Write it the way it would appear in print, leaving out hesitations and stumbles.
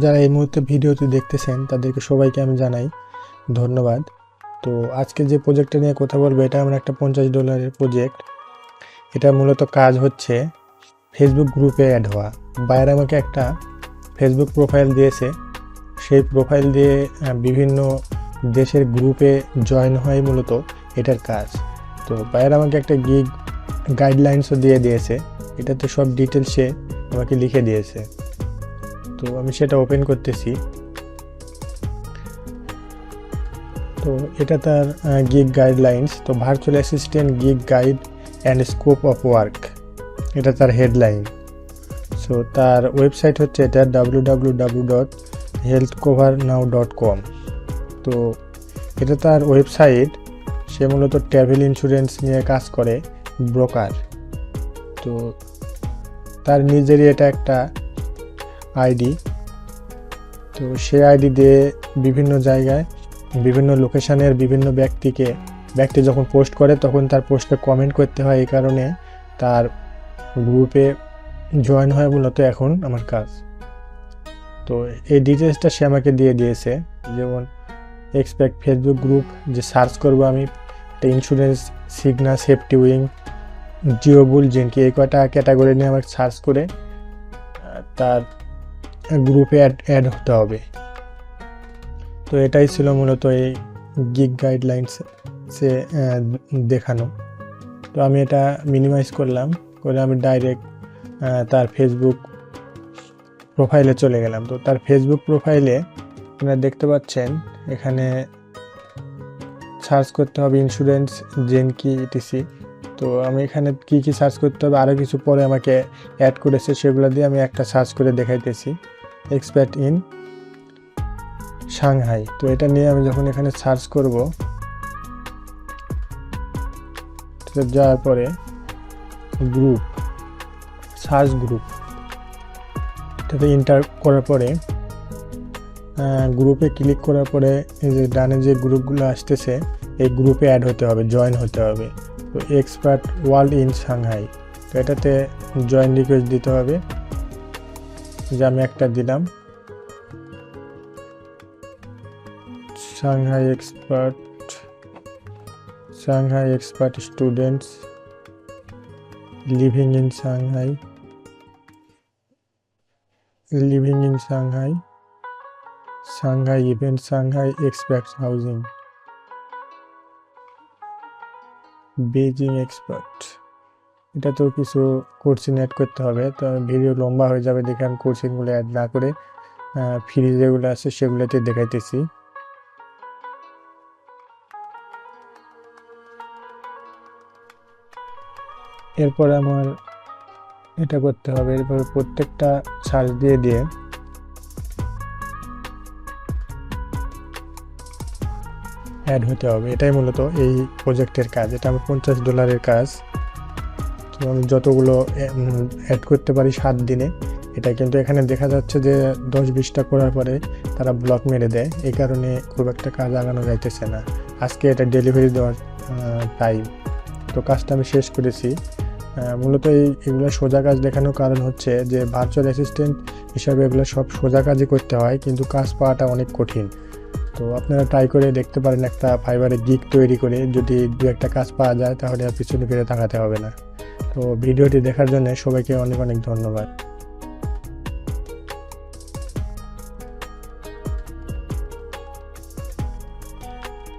যারা এই মুহূর্তে ভিডিওটি দেখতেছেন তাদেরকে সবাইকে আমি জানাই ধন্যবাদ। তো আজকে যে প্রজেক্টটা নিয়ে কথা বলবো এটা আমার একটা $50 প্রজেক্ট। এটা মূলত কাজ হচ্ছে ফেসবুক গ্রুপে অ্যাড হওয়া। বায়ার আমাকে একটা ফেসবুক প্রোফাইল দিয়েছে, সেই প্রোফাইল দিয়ে বিভিন্ন দেশের গ্রুপে জয়েন হয় মূলত এটার কাজ। তো বায়ার আমাকে একটা গিগ গাইডলাইন্সও দিয়ে দিয়েছে, এটাতে সব ডিটেলস সে আমাকে লিখে দিয়েছে। তো আমি সেটা ওপেন করতেছি। তো এটা তার গিগ গাইডলাইন্স। তো virtual assistant gig guide and scope of work, এটা তার হেডলাইন। সো তার ওয়েবসাইট হচ্ছে এটা www.healthcovernow.com। তো এটা তার ওয়েবসাইট। সে মূলত ট্রাভেল ইন্স্যুরেন্স নিয়ে কাজ করে, ব্রোকার। তো তার নিজেরই এটা একটা আইডি। তো সে আইডি দিয়ে বিভিন্ন জায়গায় বিভিন্ন লোকেশনের বিভিন্ন ব্যক্তি যখন পোস্ট করে তখন তার পোস্টে কমেন্ট করতে হয়। এই কারণে তার গ্রুপে জয়েন হয় মূলত এখন আমার কাজ। তো এই ডিটেলসটা সে আমাকে দিয়ে দিয়েছে, যেমন এক্সপেক্ট ফেসবুক গ্রুপ যে সার্চ করবো আমি, একটা ইন্স্যুরেন্স, সিগনা, সেফটি উইং, জিওবুল, জেনকি, এই কয়টা ক্যাটাগরি নিয়ে আমাকে সার্চ করে তার গ্রুপে অ্যাড হতে হবে। তো এটাই ছিল মূলত এই গিগ গাইডলাইন্সে দেখানো। তো আমি এটা মিনিমাইজ করলাম, করে আমি ডাইরেক্ট তার ফেসবুক প্রোফাইলে চলে গেলাম। তো তার ফেসবুক প্রোফাইলে আপনারা দেখতে পাচ্ছেন এখানে সার্চ করতে হবে ইন্স্যুরেন্স, জেনকি, ইটিসি। তো আমি এখানে কি সার্চ করতে হবে আরও কিছু পরে আমাকে অ্যাড করেছে, সেগুলো দিয়ে আমি একটা সার্চ করে দেখাইতেছি, এক্সপার্ট ইন সাংহাই। তো এটা নিয়ে আমি যখন এখানে সার্চ করব, যাওয়ার পরে গ্রুপ, সার্চ গ্রুপ, এটাতে এন্টার করার পরে গ্রুপে ক্লিক করার পরে এই যে ডানে যে গ্রুপগুলো আসতেছে এই গ্রুপে অ্যাড হতে হবে, জয়েন হতে হবে। তো এক্সপার্ট ওয়ার্ল্ড ইন সাংহাই, তো এটাতে জয়েন রিকোয়েস্ট দিতে হবে, যে আমি একটা দিলাম, Shanghai expert students living in Shanghai event, Shanghai expert housing, Beijing expert. এটা তো কিছু কোর্সিং অ্যাড করতে হবে, তো ভিডিও লম্বা হয়ে যাবে দেখে আমি কোর্সিংগুলো অ্যাড না করে ফ্রি যেগুলো আছে সেগুলোতে দেখাইতেছি। এরপর আমার এটা করতে হবে, এরপর প্রত্যেকটা সার্চ দিয়ে অ্যাড হতে হবে। এটাই মূলত এই প্রজেক্টের কাজ। এটা আমার $50 কাজ। তো আমি যতগুলো অ্যাড করতে পারি 7 দিনে। এটা কিন্তু এখানে দেখা যাচ্ছে যে 10-20টা করার পরে তারা ব্লক মেরে দেয়, এই কারণে খুব একটা কাজ আগানো যাইতেছে না। আজকে এটা ডেলিভারি দেওয়ার টাইম। তো কাজটা আমি শেষ করেছি। মূলত এগুলো সোজা কাজ দেখানোর কারণ হচ্ছে যে ভার্চুয়াল অ্যাসিস্ট্যান্ট হিসাবে এগুলো সব সোজা কাজই করতে হয়, কিন্তু কাজ পাওয়াটা অনেক কঠিন। তো আপনারা ট্রাই করে দেখতে পারেন একটা ফাইবারে গিগ তৈরি করে, যদি দু একটা কাজ পাওয়া যায় তাহলে আর পিছনে ফিরে তাকাতে হবে না। তো ভিডিওটি দেখার জন্য সবাইকে অনেক অনেক ধন্যবাদ।